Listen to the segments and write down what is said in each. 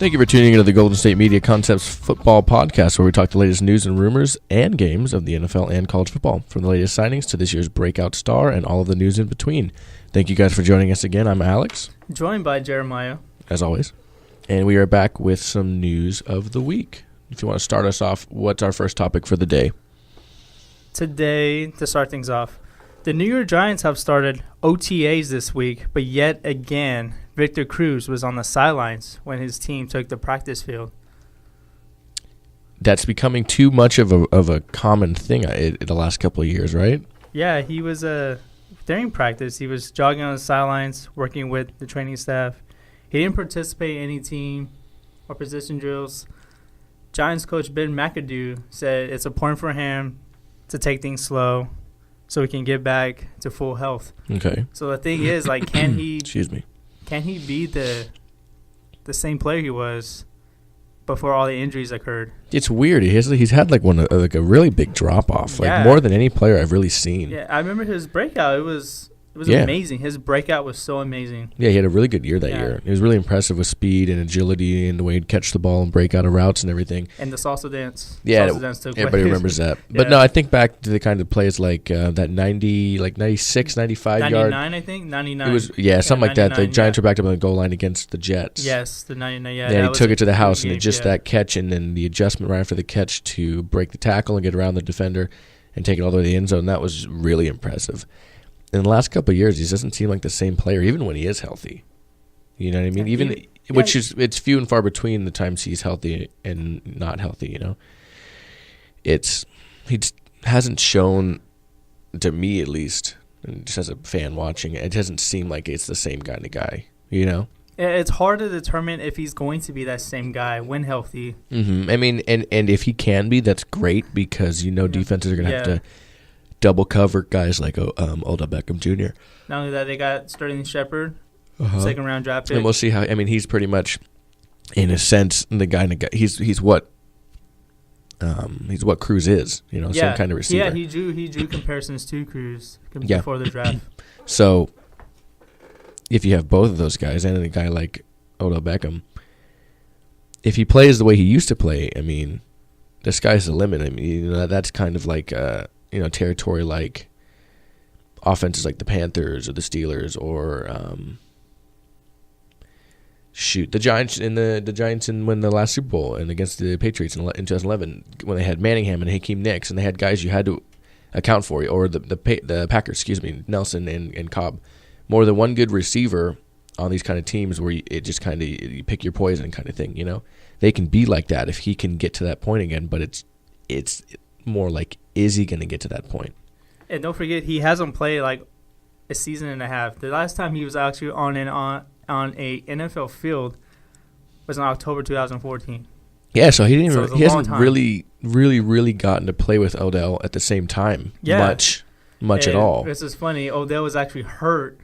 Thank you for tuning into the Golden State Media Concepts Football Podcast, where we talk the latest news and rumors and games of the NFL and college football, from the latest signings to this year's breakout star and all of the news in between. Thank you guys for joining us again. I'm Alex. Joined by Jeremiah. As always. And we are back with some news of the week. If you want to start us off, what's our first topic for the day? Today, to start things off, the New York Giants have started OTAs this week, but yet again, Victor Cruz was on the sidelines when his team took the practice field. That's becoming too much of a common thing in the last couple of years, right? Yeah, he was during practice. He was jogging on the sidelines, working with the training staff. He didn't participate in any team or position drills. Giants coach Ben McAdoo said it's important for him to take things slow so he can get back to full health. Okay. So the thing is, like, can he? Excuse me. Can he be the same player he was before all the injuries occurred? It's weird. He's had like a really big drop off, like more than any player I've really seen. Yeah, I remember his breakout. It was amazing. His breakout was so amazing. Yeah, he had a really good year that year. He was really impressive with speed and agility and the way he'd catch the ball and break out of routes and everything. And the salsa dance. Yeah, salsa dance took everybody place. remembers that. But no, I think back to the kind of plays like that 90, like 96, 95 yard. 99, I think. 99. It was something like that. The Giants were backed up on the goal line against the Jets. Yes, the 99. Yeah, he took it to the house, and game, that catch and then the adjustment right after the catch to break the tackle and get around the defender and take it all the way to the end zone. That was really impressive. In the last couple of years, he doesn't seem like the same player, even when he is healthy. You know what I mean? It's few and far between the times he's healthy and not healthy. You know, he just hasn't shown, to me at least, and just as a fan watching it doesn't seem like it's the same kind of guy. You know, it's hard to determine if he's going to be that same guy when healthy. Mm-hmm. I mean, and if he can be, that's great because defenses are going to have to double cover guys like Odell Beckham Jr. Not only that, they got Sterling Shepard, second round draft pick. And we'll see how. I mean, he's pretty much, in a sense, the guy. He's what Cruz is. You know, same kind of receiver. Yeah, he drew comparisons to Cruz before the draft. So, if you have both of those guys and a guy like Odell Beckham, if he plays the way he used to play, I mean, the sky's the limit. I mean, that's kind of like territory like offenses like the Panthers or the Steelers or the Giants in when the last Super Bowl and against the Patriots in 2011 when they had Manningham and Hakeem Nicks and they had guys you had to account for, or the Packers, Nelson and Cobb. More than one good receiver on these kind of teams where it just kind of you pick your poison kind of thing. You know, they can be like that if he can get to that point again, but it's more like, is he going to get to that point? And don't forget, he hasn't played like a season and a half. The last time he was actually on a NFL field was in October 2014. Yeah, so he hasn't really gotten to play with Odell at the same time much at all. This is funny. Odell was actually hurt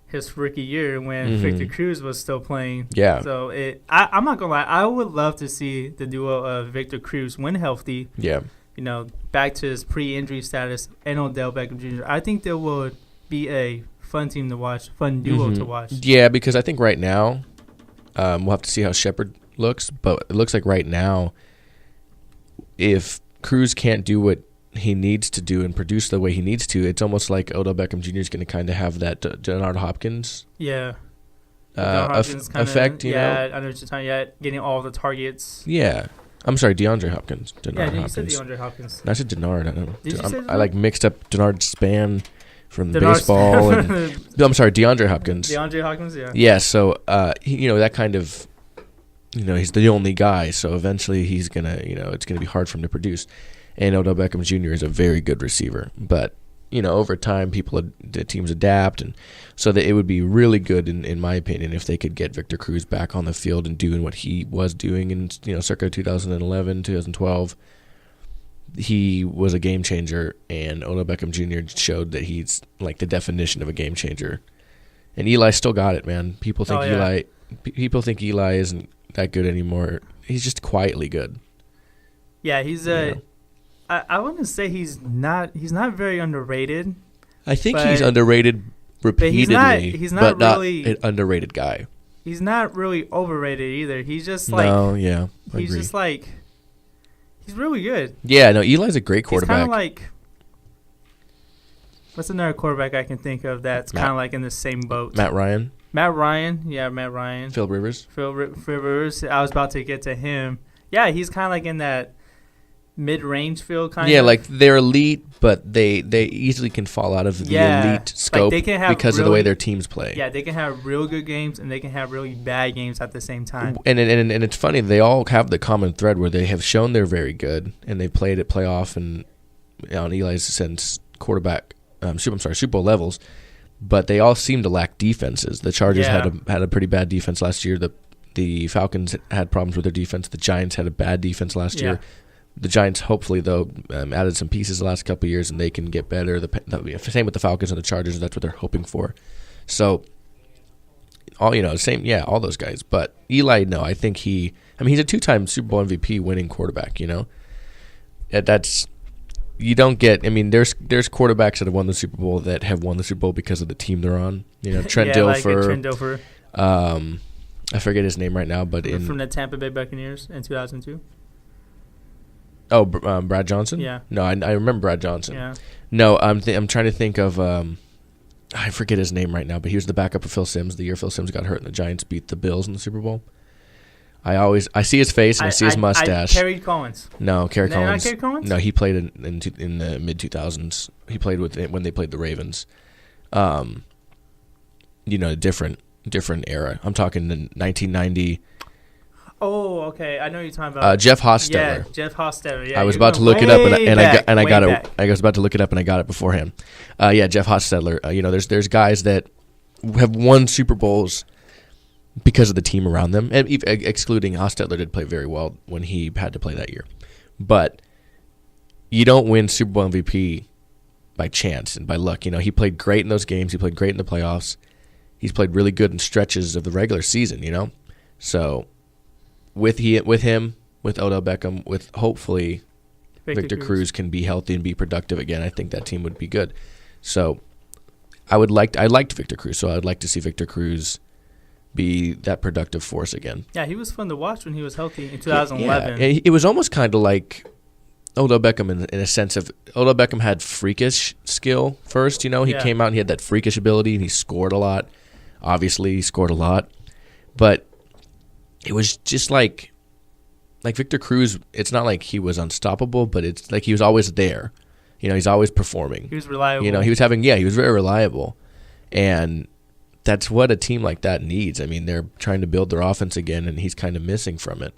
his rookie year when Victor Cruz was still playing. Yeah. So I'm not gonna lie, I would love to see the duo of Victor Cruz when healthy. Yeah. You know, back to his pre-injury status and Odell Beckham Jr. I think there would be a fun team to watch, fun duo to watch. Yeah, because I think right now, we'll have to see how Shepard looks, but it looks like right now, if Cruz can't do what he needs to do and produce the way he needs to, it's almost like Odell Beckham Jr. is going to kind of have that Denard Hopkins effect, you know? Yeah, I know what you're talking about. Getting all the targets. Yeah. I'm sorry, DeAndre Hopkins. You said DeAndre Hopkins. No, I said Denard. I don't know. Did you say Denard? I like mixed up Denard Span from baseball. I'm sorry, DeAndre Hopkins. DeAndre Hopkins, yeah. Yeah, so, that kind of, he's the only guy, so eventually he's going to, it's going to be hard for him to produce. And Odell Beckham Jr. is a very good receiver. But, over time, the teams adapt. And so that it would be really good, in my opinion, if they could get Victor Cruz back on the field and doing what he was doing in, circa 2011, 2012. He was a game changer, and Odell Beckham Jr. showed that he's like the definition of a game changer. And Eli still got it, man. People think Eli isn't that good anymore. He's just quietly good. Yeah, he's I wouldn't say he's not very underrated. I think he's underrated repeatedly, he's not but really not an underrated guy. he's not really overrated either. He's just like he's just like he's really good. Yeah, no, Eli's a great quarterback. He's kind of like what's another quarterback I can think of that's kind of like in the same boat? Matt Ryan. Yeah, Matt Ryan. Phil Rivers. Phil Rivers. I was about to get to him. Yeah, he's kind of like in that mid-range field kind of. Yeah, like they're elite, but they easily can fall out of the elite scope because of the way their teams play. Yeah, they can have real good games and they can have really bad games at the same time. And it's funny, they all have the common thread where they have shown they're very good and they played at playoff and on Eli's since quarterback Super Bowl levels, but they all seem to lack defenses. The Chargers had a pretty bad defense last year. The Falcons had problems with their defense. The Giants had a bad defense last year. The Giants, hopefully, though, added some pieces the last couple of years, and they can get better. Same with the Falcons and the Chargers. That's what they're hoping for. So, all those guys. But Eli, no, I think he's a 2-time Super Bowl MVP winning quarterback. That's you don't get. I mean, there's quarterbacks that have won the Super Bowl that have won the Super Bowl because of the team they're on. Trent Dilfer. I forget his name right now, but from the Tampa Bay Buccaneers in 2002. Oh, Brad Johnson? Yeah. No, I remember Brad Johnson. Yeah. No, I'm trying to think of I forget his name right now, but he was the backup of Phil Simms the year Phil Simms got hurt and the Giants beat the Bills in the Super Bowl. I see his face and I see his mustache. Kerry Collins. No, Kerry Collins. Not Kerry Collins? No, he played in the mid 2000s. He played when they played the Ravens. Different era. I'm talking the 1990. Oh, okay. I know you're talking about Jeff Hostetler. Yeah, Jeff Hostetler. Yeah, I was about to look it up and I got it. I was about to look it up and I got it beforehand. Jeff Hostetler. There's guys that have won Super Bowls because of the team around them, and excluding Hostetler did play very well when he had to play that year. But you don't win Super Bowl MVP by chance and by luck. He played great in those games. He played great in the playoffs. He's played really good in stretches of the regular season. So. With him, with Odell Beckham, with hopefully Victor Cruz can be healthy and be productive again, I think that team would be good. So I liked Victor Cruz, so I'd like to see Victor Cruz be that productive force again. Yeah, he was fun to watch when he was healthy in 2011. Yeah. It was almost kind of like Odell Beckham in a sense of Odell Beckham had freakish skill first. He came out and he had that freakish ability and he scored a lot. Obviously, he scored a lot, but it was just like Victor Cruz, it's not like he was unstoppable, but it's like he was always there. He's always performing. He was reliable. He was very reliable. And that's what a team like that needs. I mean, they're trying to build their offense again, and he's kind of missing from it.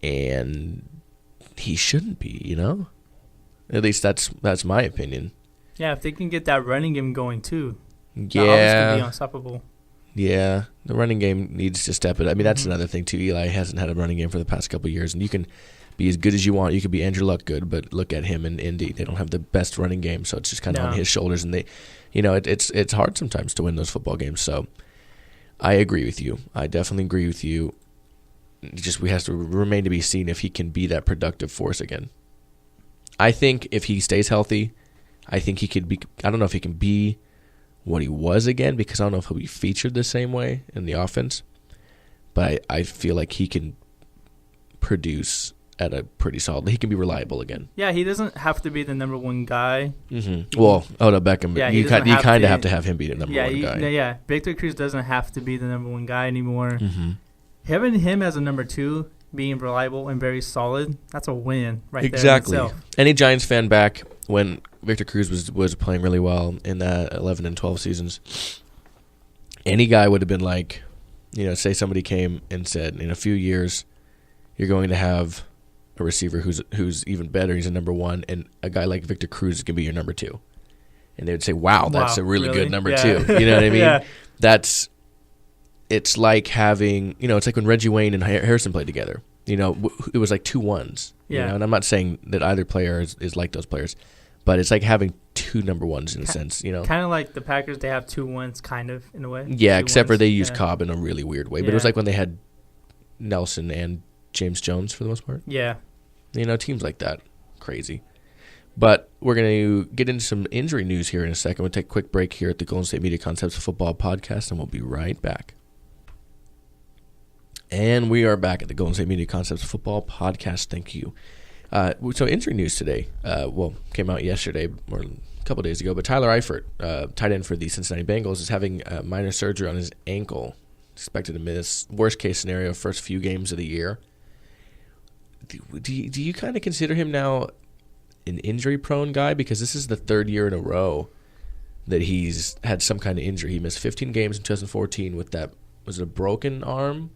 And he shouldn't be, At least that's my opinion. Yeah, if they can get that running game going, too. Yeah. The offense can be unstoppable. Yeah, the running game needs to step it. I mean, that's another thing, too. Eli hasn't had a running game for the past couple of years, and you can be as good as you want. You could be Andrew Luck good, but look at him in Indy. They don't have the best running game, so it's just kind of on his shoulders, and it's hard sometimes to win those football games. So I agree with you. I definitely agree with you. We have to remain to be seen if he can be that productive force again. I think if he stays healthy, I think he could be. I don't know if he can be what he was again, because I don't know if he'll be featured the same way in the offense, but I feel like he can produce at a pretty solid. He can be reliable again. Yeah, he doesn't have to be the number one guy. Mm-hmm. Well, Odell Beckham, you kind of have to have him be the number one guy. Yeah, Victor Cruz doesn't have to be the number one guy anymore. Mm-hmm. Having him as a number two, being reliable and very solid, that's a win right exactly. there in itself. Any Giants fan back when Victor Cruz was playing really well in that 11 and 12 seasons, any guy would have been like, say somebody came and said, in a few years, you're going to have a receiver who's even better. He's a number one, and a guy like Victor Cruz is going to be your number two. And they would say, wow, that's a really good number two. You know what I mean? Yeah. It's like having, it's like when Reggie Wayne and Harrison played together. It was like 2 1s. Yeah. And I'm not saying that either player is like those players, but it's like having 2 number ones in a sense, Kind of like the Packers, they have 2 1s kind of in a way. Yeah, except for they use Cobb in a really weird way. But it was like when they had Nelson and James Jones for the most part. Yeah. Teams like that. Crazy. But we're going to get into some injury news here in a second. We'll take a quick break here at the Golden State Media Concepts Football Podcast, and we'll be right back. And we are back at the Golden State Media Concepts Football Podcast. Thank you. So injury news today. Came out yesterday or a couple days ago. But Tyler Eifert, tight end for the Cincinnati Bengals, is having minor surgery on his ankle. Expected to miss. Worst case scenario, first few games of the year. Do you kind of consider him now an injury-prone guy? Because this is the third year in a row that he's had some kind of injury. He missed 15 games in 2014 with that. Was it a broken arm?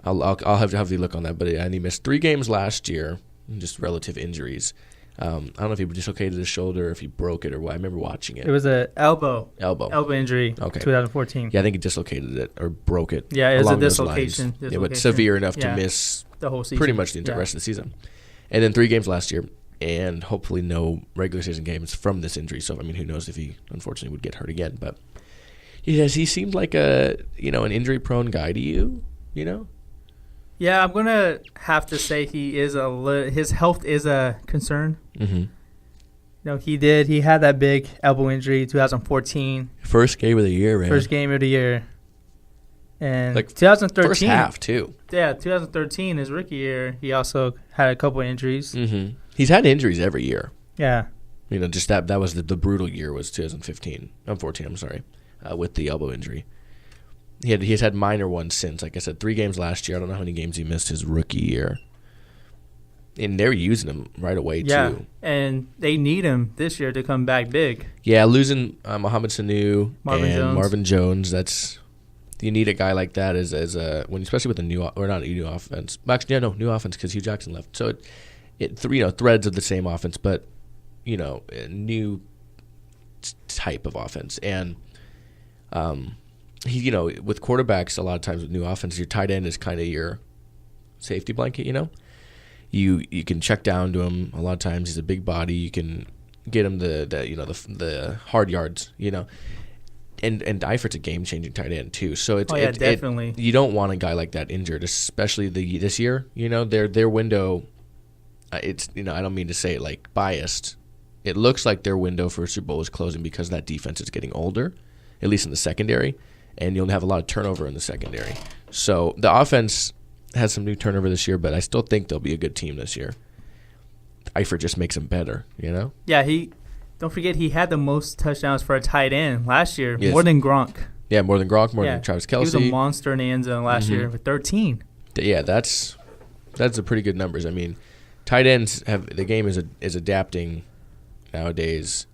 I'll have to look on that, and he missed 3 games last year, just relative injuries. I don't know if he dislocated his shoulder, or if he broke it, or what. I remember watching it. It was an elbow injury. Okay. 2014. Yeah, I think he dislocated it or broke it. Yeah, it was a dislocation. Yeah, but severe enough to miss the whole season, pretty much the entire rest of the season. And then 3 games last year, and hopefully no regular season games from this injury. So who knows if he unfortunately would get hurt again? But yes, he seemed like an injury-prone guy to you. Yeah, I'm gonna have to say his health is a concern. Mm-hmm. He had that big elbow injury 2014. First game of the year, man. First game of the year. And 2013. First half, too. Yeah, 2013, his rookie year, he also had a couple of injuries. Mm-hmm. He's had injuries every year. Yeah. Just that was the brutal year was 2014. I'm 14, I'm sorry, with the elbow injury. He's had minor ones since. Like I said, 3 games last year. I don't know how many games he missed his rookie year. And they're using him right away, too. And they need him this year to come back big. Yeah, losing Mohamed Sanu and Marvin Jones, you need a guy like that especially with a new offense. Actually, new offense because Hugh Jackson left. So threads of the same offense, but a new type of offense. And with quarterbacks, a lot of times with new offenses, your tight end is kind of your safety blanket. You can check down to him a lot of times. He's a big body. You can get him the hard yards. And Eifert's a game-changing tight end too. So definitely. You don't want a guy like that injured, especially this year. Their window. I don't mean to say it like biased. It looks like their window for Super Bowl is closing because that defense is getting older, at least in the secondary, and you'll have a lot of turnover in the secondary. So the offense has some new turnover this year, but I still think they'll be a good team this year. Eifert just makes them better. Yeah, don't forget he had the most touchdowns for a tight end last year, more than Gronk. Yeah, more than Gronk, more than Travis Kelce. He was a monster in the end zone last year with 13. Yeah, that's a pretty good numbers. I mean, tight ends the game is adapting nowadays.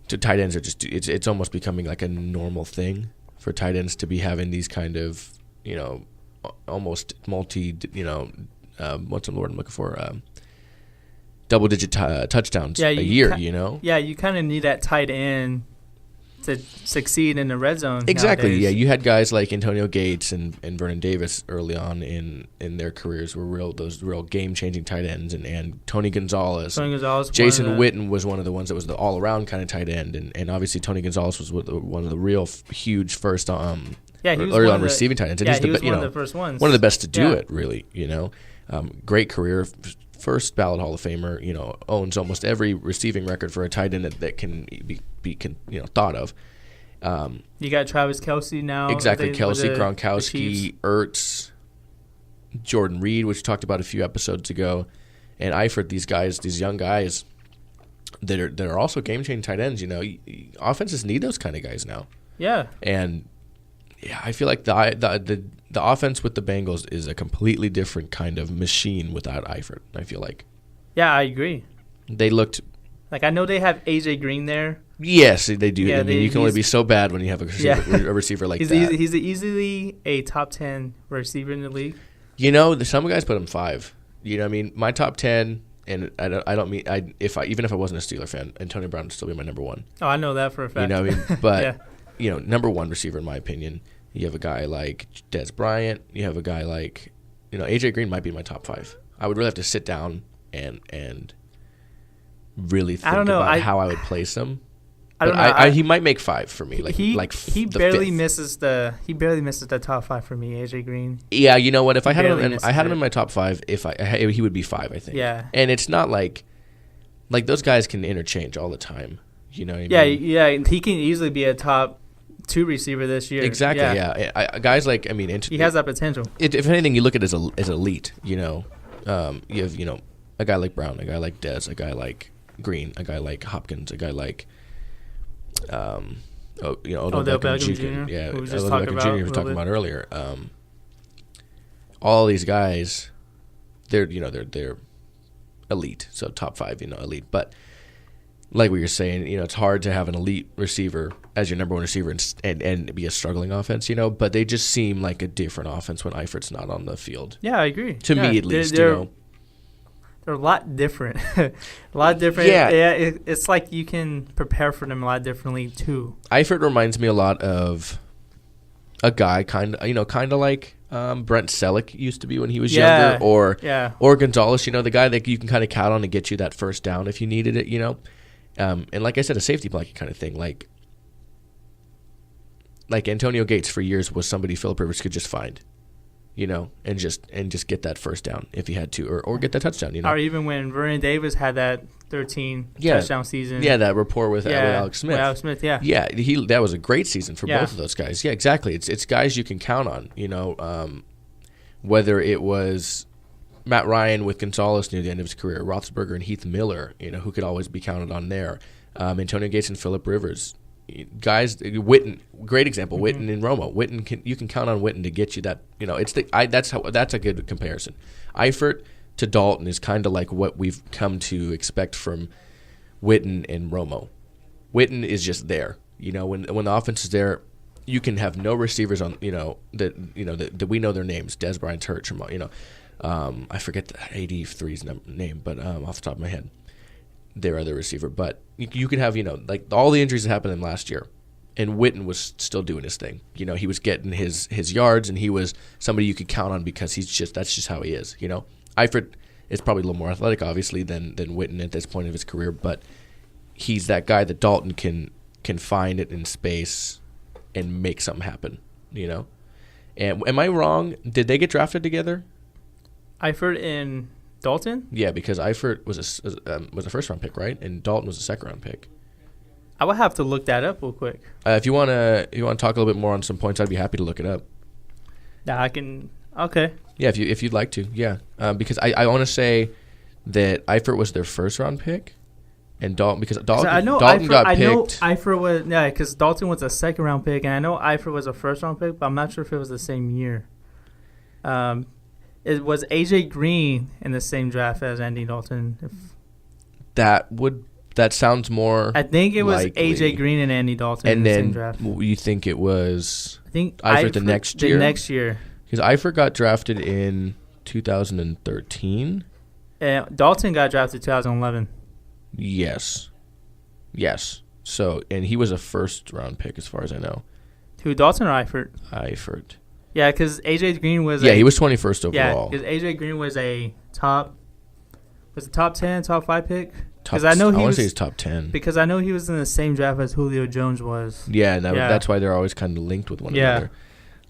To tight ends are just it's almost becoming like a normal thing for tight ends to be having these kind of almost multi what's the word I'm looking for double-digit touchdowns a year, Yeah, you kind of need that tight end to succeed in the red zone. Exactly, nowadays. Yeah. You had guys like Antonio Gates and Vernon Davis early on in their careers were those real game-changing tight ends, and Tony Gonzalez. Jason Witten was one of the ones that was the all-around kind of tight end, and obviously Tony Gonzalez was one of the real huge first early on receiving tight ends. And he was one of the first ones. One of the best to do it, really, Great career. First ballot Hall of Famer, owns almost every receiving record for a tight end that can be thought of. You got Travis Kelce now. Exactly, Kelce, Gronkowski, Ertz, Jordan Reed, which we talked about a few episodes ago, and Eifert. These young guys that are also game-changing tight ends. Offenses need those kind of guys now. Yeah, and I feel like the offense with the Bengals is a completely different kind of machine without Eifert, I feel like. Yeah, I agree. They looked like I know they have AJ Green there. Yes, they do. Yeah, you can only be so bad when you have a receiver like that. He's easily a top 10 receiver in the league. Some guys put him 5. My top 10, and I don't mean even if I wasn't a Steeler fan, Antonio Brown would still be my number 1. Oh, I know that for a fact. But number 1 receiver in my opinion. You have a guy like Dez Bryant. You have a guy like, AJ Green might be my top 5. I would really have to sit down and really think about how I would place him. I don't know. He might make 5 for me. He barely misses the top 5 for me. AJ Green. Yeah, you know what? If I had him in my top 5, he would be 5, I think. Yeah. And it's not like those guys can interchange all the time. You know what I mean? Yeah. He can easily be a top 2 receiver this year. Exactly. Yeah. Guys like he has that potential. If anything, you look at it as elite. You know, you have a guy like Brown, a guy like Dez, a guy like Green, a guy like Hopkins, a guy like Odell Beckham Jr. Yeah, Odell Beckham Jr. we were talking about earlier. All these guys, they're elite, so top 5, elite. But like what you're saying, it's hard to have an elite receiver as your number one receiver and be a struggling offense, But they just seem like a different offense when Eifert's not on the field. Yeah, I agree. To me, at least, They're a lot different. A lot different. Yeah, it's like you can prepare for them a lot differently too. Eifert reminds me a lot of a guy kind of like Brent Selleck used to be when he was younger, or Gonzalez. The guy that you can kind of count on to get you that first down if you needed it. And like I said, a safety blanket kind of thing. Like Antonio Gates for years was somebody Phillip Rivers could just find. And just get that first down if he had to, or get that touchdown. Or even when Vernon Davis had that 13 touchdown season. Yeah, that rapport with Alex Smith. Alex Smith, yeah. Yeah, that was a great season for both of those guys. Yeah, exactly. It's guys you can count on. Whether it was Matt Ryan with Gonzalez near the end of his career, Roethlisberger and Heath Miller, who could always be counted on there. Antonio Gates and Phillip Rivers. Guys, Witten, great example. Mm-hmm. Witten and Romo. You can count on Witten to get you that. That's a good comparison. Eifert to Dalton is kind of like what we've come to expect from Witten and Romo. Witten is just there. When the offense is there, you can have no receivers on. That we know their names. Dez Bryant, Hurt, I forget the 83's name, but off the top of my head. Their other receiver, but you could have like all the injuries that happened to him last year, and Witten was still doing his thing. He was getting his yards, and he was somebody you could count on because that's just how he is. Eifert is probably a little more athletic, obviously, than Witten at this point of his career, but he's that guy that Dalton can find it in space and make something happen. And am I wrong? Did they get drafted together? Eifert and Dalton? Yeah, because Eifert was a first-round pick, right? And Dalton was a second-round pick. I would have to look that up real quick. If you want to talk a little bit more on some points, I'd be happy to look it up. Yeah, I can. Okay. Yeah, if you'd like to, yeah. Because I want to say that Eifert was their first-round pick, and Dalton Dalton got picked. I know Eifert was because Dalton was a second-round pick, and I know Eifert was a first-round pick, but I'm not sure if it was the same year. It was A.J. Green in the same draft as Andy Dalton. That sounds more. I think it was A.J. Green and Andy Dalton in the same draft. And then you think it was? I think Eifert the next year. The next year, because Eifert got drafted in 2013. Dalton got drafted 2011. Yes. So and he was a first-round pick as far as I know. Who, Dalton or Eifert? Eifert. Yeah, because A.J. Green was he was 21st overall. Yeah, because A.J. Green was a top 10, top 5 pick? Because I want to say he's top 10. Because I know he was in the same draft as Julio Jones was. Yeah, that's why they're always kind of linked with one another.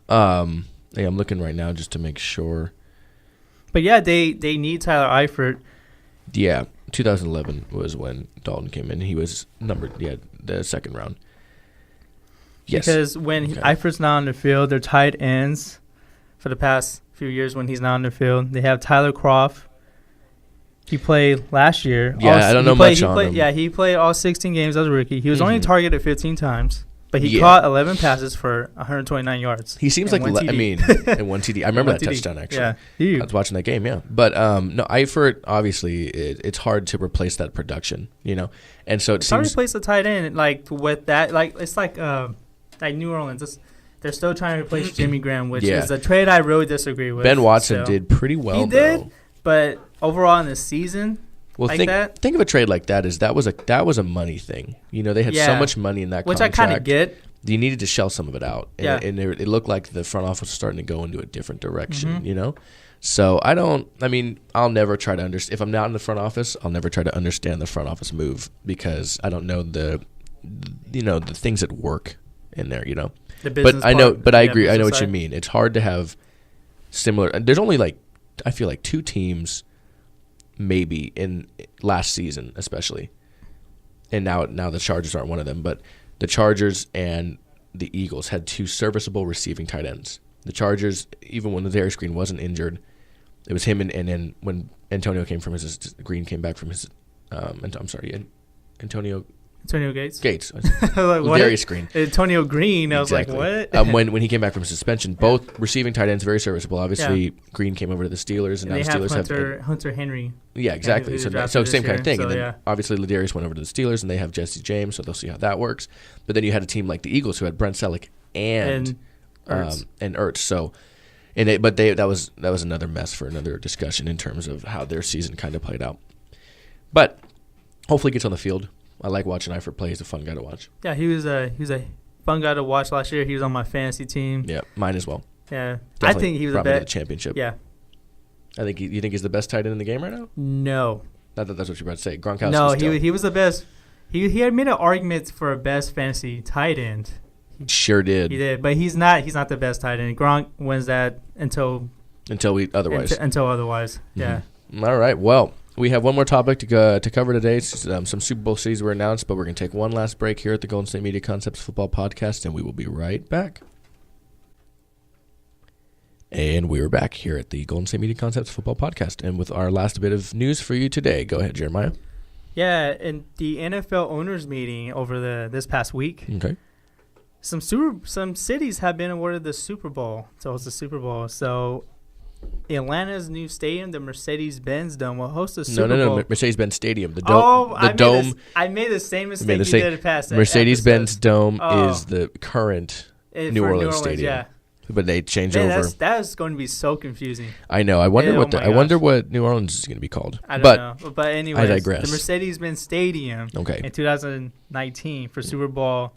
I'm looking right now just to make sure. But yeah, they need Tyler Eifert. Yeah, 2011 was when Dalton came in. He was numbered, the second round. Yes. Because when Eifert's not on the field, their tight ends for the past few years when he's not on the field, they have Tyler Kroft. He played last year. Yeah, I don't know much on him. Yeah, he played all 16 games as a rookie. He was only targeted 15 times, but he caught 11 passes for 129 yards. He seems like, and one TD. I remember that touchdown, actually. Yeah, I was watching that game, yeah. But, no, Eifert, obviously, it's hard to replace that production, And so it's hard to replace the tight end, with that. It's like New Orleans. They're still trying to replace Jimmy Graham, which is a trade I really disagree with. Ben Watson did pretty well, He did, but overall in the season, think of a trade like that as that was a money thing. They had so much money in that which contract. I kind of get. You needed to shell some of it out, and it looked like the front office was starting to go into a different direction. So I'll never try to understand. If I'm not in the front office, I'll never try to understand the front office move because I don't know the things that work in there. But I know, but I agree. I know what you mean. It's hard to have similar. There's only I feel like 2 teams, maybe in last season, especially, and now the Chargers aren't one of them. But the Chargers and the Eagles had 2 serviceable receiving tight ends. The Chargers, even when Ladarius Green wasn't injured, it was him and then when Antonio Green came back from his Antonio Gates. Like, Darius Green. Antonio Green. I was exactly. Like, what? When he came back from suspension, both receiving tight ends very serviceable. Obviously, Green came over to the Steelers, and now the Steelers have Hunter Henry. Yeah, exactly. So same kind of thing. So, and then obviously Ladarius went over to the Steelers, and they have Jesse James, so they'll see how that works. But then you had a team like the Eagles who had Brent Selleck and Ertz. So, that was another mess for another discussion in terms of how their season kind of played out. But hopefully, he gets on the field. I like watching Eifert play. He's a fun guy to watch. Yeah, he was a fun guy to watch last year. He was on my fantasy team. Yeah, mine as well. Yeah, definitely I think he was the championship. Yeah, I think you think he's the best tight end in the game right now. No, not that that's what you're about to say. Gronkowski. No, he was the best. He had made an argument for a best fantasy tight end. He sure did. He did, but he's not the best tight end. Gronk wins that until otherwise. Yeah. Mm-hmm. All right. Well. We have one more topic to cover today. Some Super Bowl cities were announced, but we're going to take one last break here at the Golden State Media Concepts Football Podcast, and we will be right back. And we are back here at the Golden State Media Concepts Football Podcast, and with our last bit of news for you today. Go ahead, Jeremiah. Yeah, in the NFL owners meeting over this past week, okay, some cities have been awarded the Super Bowl. So it's the Super Bowl. So Atlanta's new stadium, the Mercedes-Benz Dome, will host a Super Bowl. No, Mercedes-Benz Stadium. The dome. I made the same mistake you did past Mercedes-Benz Dome is the current New Orleans Stadium. Yeah. But they changed over. That's going to be so confusing. I know. I wonder what New Orleans is going to be called. I don't know. But anyways, I digress. The Mercedes-Benz Stadium in 2019 for Super Bowl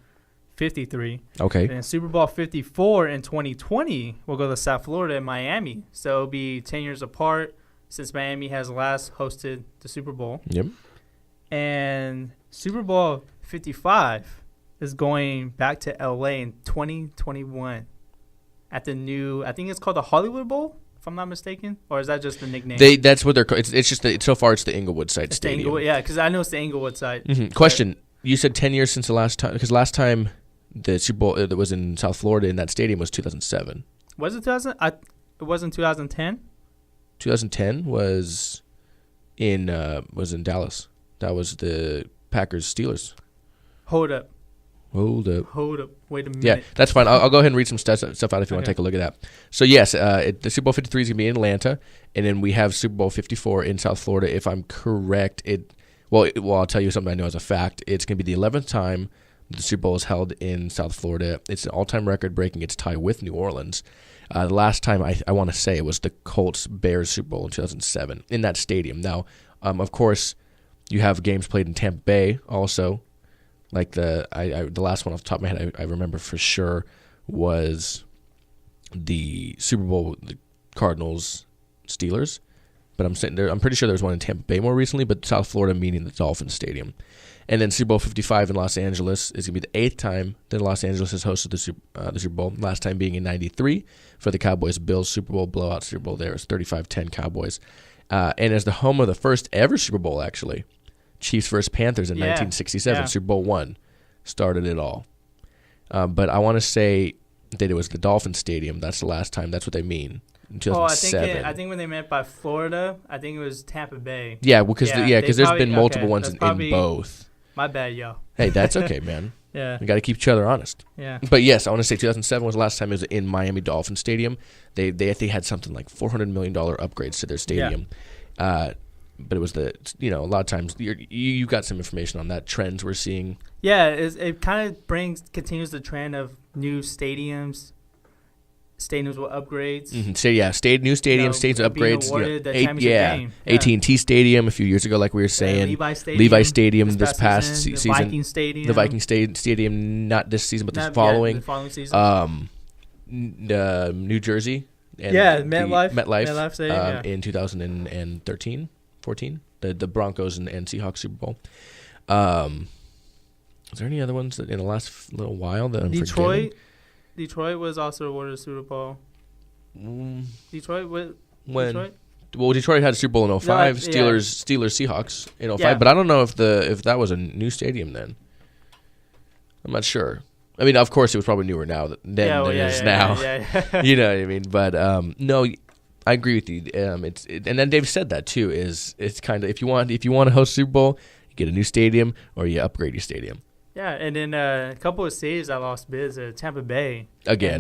53. Okay. And Super Bowl 54 in 2020 will go to South Florida and Miami. So it'll be 10 years apart since Miami has last hosted the Super Bowl. Yep. And Super Bowl 55 is going back to LA in 2021 at the new, I think it's called the Hollywood Bowl, if I'm not mistaken, or is that just the nickname? That's what they're called. It's just so far it's the Inglewood site stadium. Yeah, because I know it's the Inglewood site. Mm-hmm. Question: you said 10 years since the last time, because last time the Super Bowl that was in South Florida in that stadium was 2007. Was it 2000? It wasn't 2010. 2010 was in Dallas. That was the Packers Steelers. Hold up. Wait a minute. Yeah, that's fine. I'll go ahead and read some stuff out if you want to take a look at that. So, yes, the Super Bowl 53 is going to be in Atlanta, and then we have Super Bowl 54 in South Florida. If I'm correct, I'll tell you something I know as a fact. It's going to be the 11th time the Super Bowl is held in South Florida. It's an all-time record-breaking. It's tied with New Orleans. The last time I want to say it was the Colts-Bears Super Bowl in 2007 in that stadium. Now, of course, you have games played in Tampa Bay also. Like the last one off the top of my head I remember for sure was the Super Bowl, the Cardinals-Steelers. But I'm pretty sure there was one in Tampa Bay more recently, but South Florida meaning the Dolphins Stadium. And then Super Bowl 55 in Los Angeles is going to be the 8th time that Los Angeles has hosted the Super Bowl, last time being in 93 for the Cowboys-Bills Super Bowl blowout Super Bowl there. It was 35-10 Cowboys. And as the home of the first ever Super Bowl, actually, Chiefs versus Panthers in 1967, Super Bowl I started it all. But I want to say that it was the Dolphins Stadium. That's the last time. That's what they mean. In 2007. I think when they meant by Florida, I think it was Tampa Bay. Yeah, because there's been multiple ones in both. My bad, yo. Hey, that's okay, man. Yeah. We got to keep each other honest. Yeah. But yes, I want to say 2007 was the last time it was in Miami Dolphin Stadium. They had something like $400 million upgrades to their stadium. Yeah. But it was a lot of times you got some information on that, trends we're seeing. Yeah, it kind of continues the trend of new stadiums. Stadiums with upgrades. Mm-hmm. So new stadiums, stadiums upgrades. Game. AT&T Stadium a few years ago, like we were saying. Levi Stadium this past season. The Viking Stadium, not this season, but the following season. New Jersey. And MetLife Stadium, in 2013, 14, the Broncos and Seahawks Super Bowl. Is there any other ones that in the last little while that I'm forgetting? Detroit was also awarded a Super Bowl. Detroit? Well, Detroit had a Super Bowl in 05. Steelers, Seahawks in 05. Yeah. But I don't know if that was a new stadium then. I'm not sure. I mean, of course, it was probably newer now than it is now. Yeah. You know what I mean? But no, I agree with you. And then Dave said that too. It's kind of if you want to host Super Bowl, you get a new stadium or you upgrade your stadium. Yeah, and then a couple of cities that lost bids: Tampa Bay, again,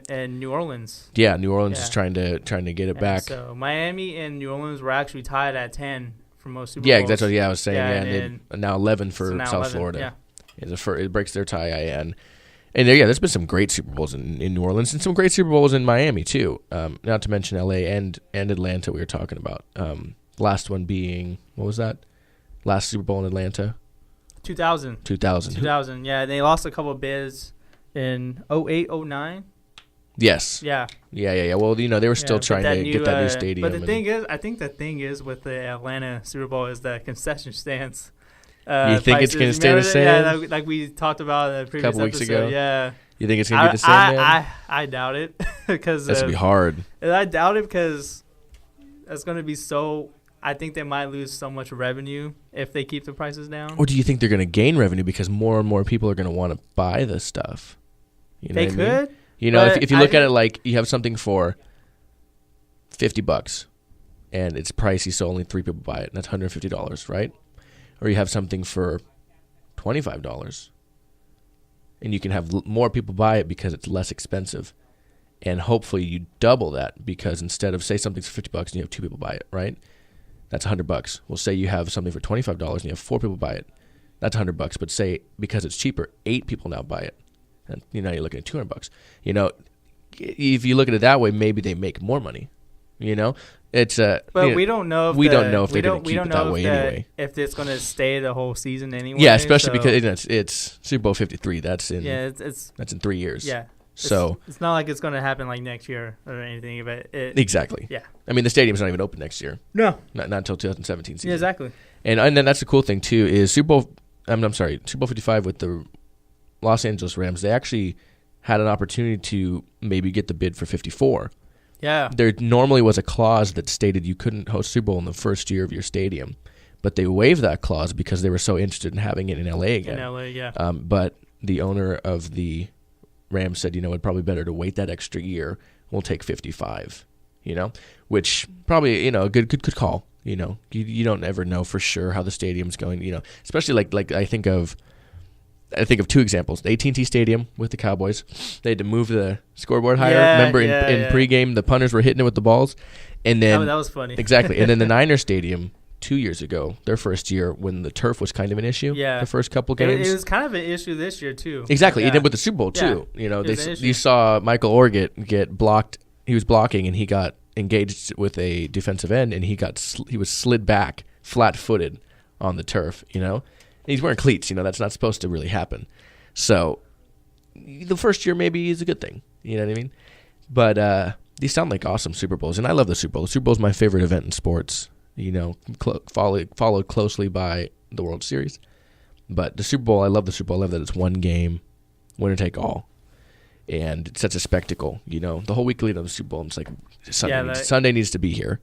and New Orleans. Yeah, New Orleans is trying to get it back. So Miami and New Orleans were actually tied at 10 for most Super Bowls. Yeah, exactly. Yeah, I was saying. And now 11 for South Florida. Yeah, it breaks their tie. And there's been some great Super Bowls in New Orleans and some great Super Bowls in Miami too. Not to mention LA and Atlanta. We were talking about last one being, what was that? Last Super Bowl in Atlanta. 2000. Yeah, they lost a couple of bids in 08, 09. Yes. Yeah. Well, they were still trying to get that new stadium. But I think the thing is with the Atlanta Super Bowl is the concession stands. You think prices. It's going to stay the same? Yeah, like we talked about in the previous couple weeks episode. ago. Yeah. You think it's going to be the same? I doubt it because that's going to be hard. I doubt it because it's going to be so. I think they might lose so much revenue if they keep the prices down. Or do you think they're going to gain revenue because more and more people are going to want to buy the stuff? They could. If you look at it like you have something for $50 and it's pricey, so only 3 people buy it, and that's $150, right? Or you have something for $25 and you can have more people buy it because it's less expensive. And hopefully you double that because instead of, say, something's for $50 and you have 2 people buy it, right? That's $100. We'll say you have something for $25 and you have 4 people buy it. That's $100. But say because it's cheaper, 8 people now buy it, and you're looking at $200. If you look at it that way, maybe they make more money. It's but we don't know. We don't know if they're going to keep it that way anyway. If it's going to stay the whole season anyway. Yeah, especially because it's Super Bowl 53. That's in that's in 3 years. Yeah. So it's not like it's going to happen like next year or anything, but exactly. Yeah. I mean, the stadium's not even open next year. No. Not until 2017 season. Yeah, exactly. And then that's the cool thing too is Super Bowl 55 with the Los Angeles Rams. They actually had an opportunity to maybe get the bid for 54. Yeah. There normally was a clause that stated you couldn't host Super Bowl in the first year of your stadium, but they waived that clause because they were so interested in having it in LA again. In LA, yeah. But the owner of the Rams said, it's probably better to wait that extra year. We'll take 55, which probably, a good call. You don't ever know for sure how the stadium's going, especially like I think of 2 examples. The AT&T Stadium with the Cowboys. They had to move the scoreboard higher. Remember in pregame, the punters were hitting it with the balls. And then that was funny. Exactly. And then the Niner Stadium 2 years ago, their first year, when the turf was kind of an issue. Yeah. The first couple games. It was kind of an issue this year too. Exactly. And then with the Super Bowl too. You saw Michael Orr get blocked. He was blocking and he got engaged with a defensive end and he was slid back flat-footed on the turf, He's wearing cleats, that's not supposed to really happen. So the first year maybe is a good thing, you know what I mean? But these sound like awesome Super Bowls, and I love the Super Bowl. The Super Bowl is my favorite event in sports, followed closely by the World Series. But the Super Bowl, I love the Super Bowl. I love that it's one game, winner take all. And it's such a spectacle, The whole week leading up to the Super Bowl, it's like Sunday needs to be here.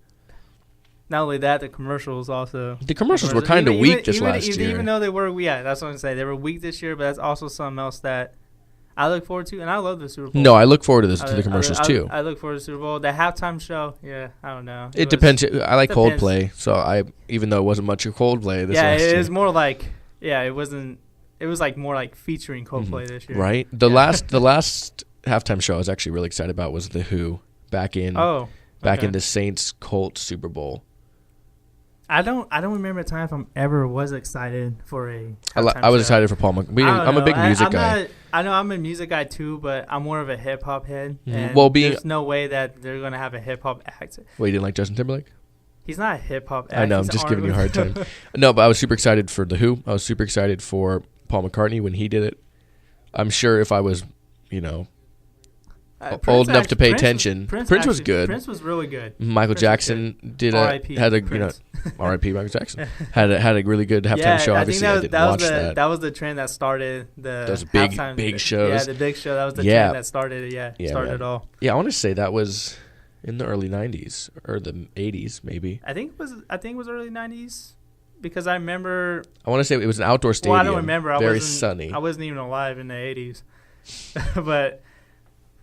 Not only that, the commercials also. The commercials were kind of weak last year. Even though they were, that's what I'm saying. They were weak this year, but that's also something else that I look forward to, and I love the Super Bowl. No, I look forward to the commercials too. I look forward to the Super Bowl. The halftime show, I don't know. It depends. I like Coldplay, so even though it wasn't much of Coldplay this last year. It was more like, it wasn't. It was like more like featuring Coldplay this year. Right. The last halftime show I was actually really excited about was The Who back in the Saints Colts Super Bowl. I don't remember a time if I ever was excited for a I was excited for Paul McCartney. I'm a big music guy. I know I'm a music guy too, but I'm more of a hip hop head. Mm-hmm. And there's no way that they're gonna have a hip hop act. Well, you didn't like Justin Timberlake? He's not a hip hop act. I know. I'm just giving you a hard time. No, but I was super excited for The Who. I was super excited for Paul McCartney when he did it. I'm sure if I was, old enough to pay attention. Prince was good. Prince was really good. Michael Jackson had a R.I.P. Michael Jackson had a really good halftime show. Obviously, I didn't watch that. That was the trend that started those big shows. Yeah, the big show. That was the trend that started. Started it all. Yeah, I want to say that was in the early '90s or the '80s, maybe. I think it was early '90s because I remember. I want to say it was an outdoor stadium. Well, I don't remember. Very sunny. I wasn't even alive in the '80s. But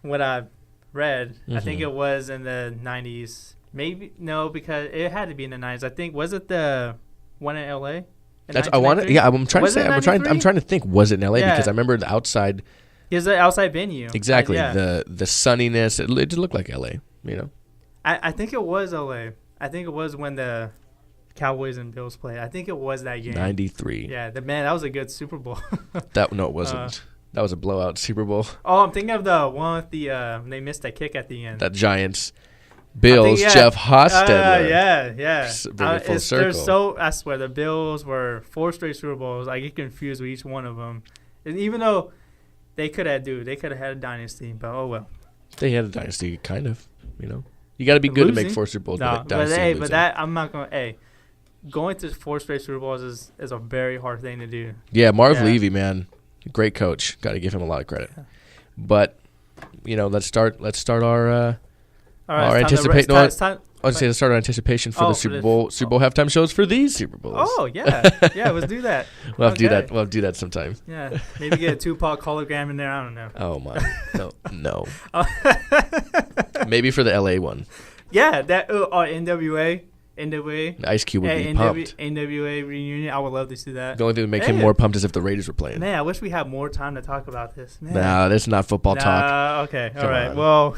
what I read, I think it was in the 90s. Maybe no, because it had to be in the 90s. I think was it the one in LA? That's I want to. Yeah, I'm trying to say. I'm trying to think. Was it in LA? Because I remember the outside. It was an outside venue. Exactly. The sunniness. It did look like LA. You know. I think it was LA. I think it was when the Cowboys and Bills played. I think it was that game. 93. Yeah, that was a good Super Bowl. No, it wasn't. That was a blowout Super Bowl. Oh, I'm thinking of the one with the they missed that kick at the end. That Giants. Bills, Jeff Hostetler. Yeah. Bring it full circle. I swear, the Bills were 4 straight Super Bowls. I get confused with each one of them. And even though they could have had a dynasty, but oh well. They had a dynasty, kind of. You know, you got to be good to make 4 Super Bowls. I'm not going. Going to 4 straight Super Bowls is a very hard thing to do. Yeah, Marv Levy, man, great coach. Got to give him a lot of credit. But let's start our. Let's start our anticipation for the Super Bowl halftime shows for these Super Bowls. Oh yeah, let's do that. We'll have to do that. We'll have to do that sometime. Yeah, maybe get a Tupac hologram in there. I don't know. Oh my, no. Maybe for the LA one. Yeah, that NWA, Ice Cube would be pumped. NWA reunion. I would love to see that. The only thing that would make him more pumped is if the Raiders were playing. Man, I wish we had more time to talk about this. Man. Nah, this is not football talk. Okay, all right. Well.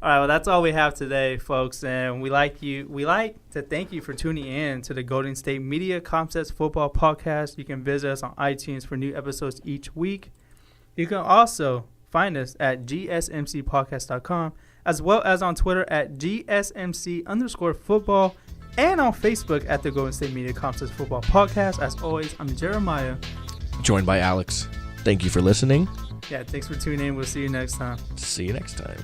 All right, well, that's all we have today, folks, and we like to thank you for tuning in to the Golden State Media Concepts Football Podcast. You can visit us on iTunes for new episodes each week. You can also find us at gsmcpodcast.com, as well as on Twitter at gsmc_football, and on Facebook at the Golden State Media Concepts Football Podcast. As always, I'm Jeremiah. Joined by Alex. Thank you for listening. Yeah, thanks for tuning in. We'll see you next time. See you next time.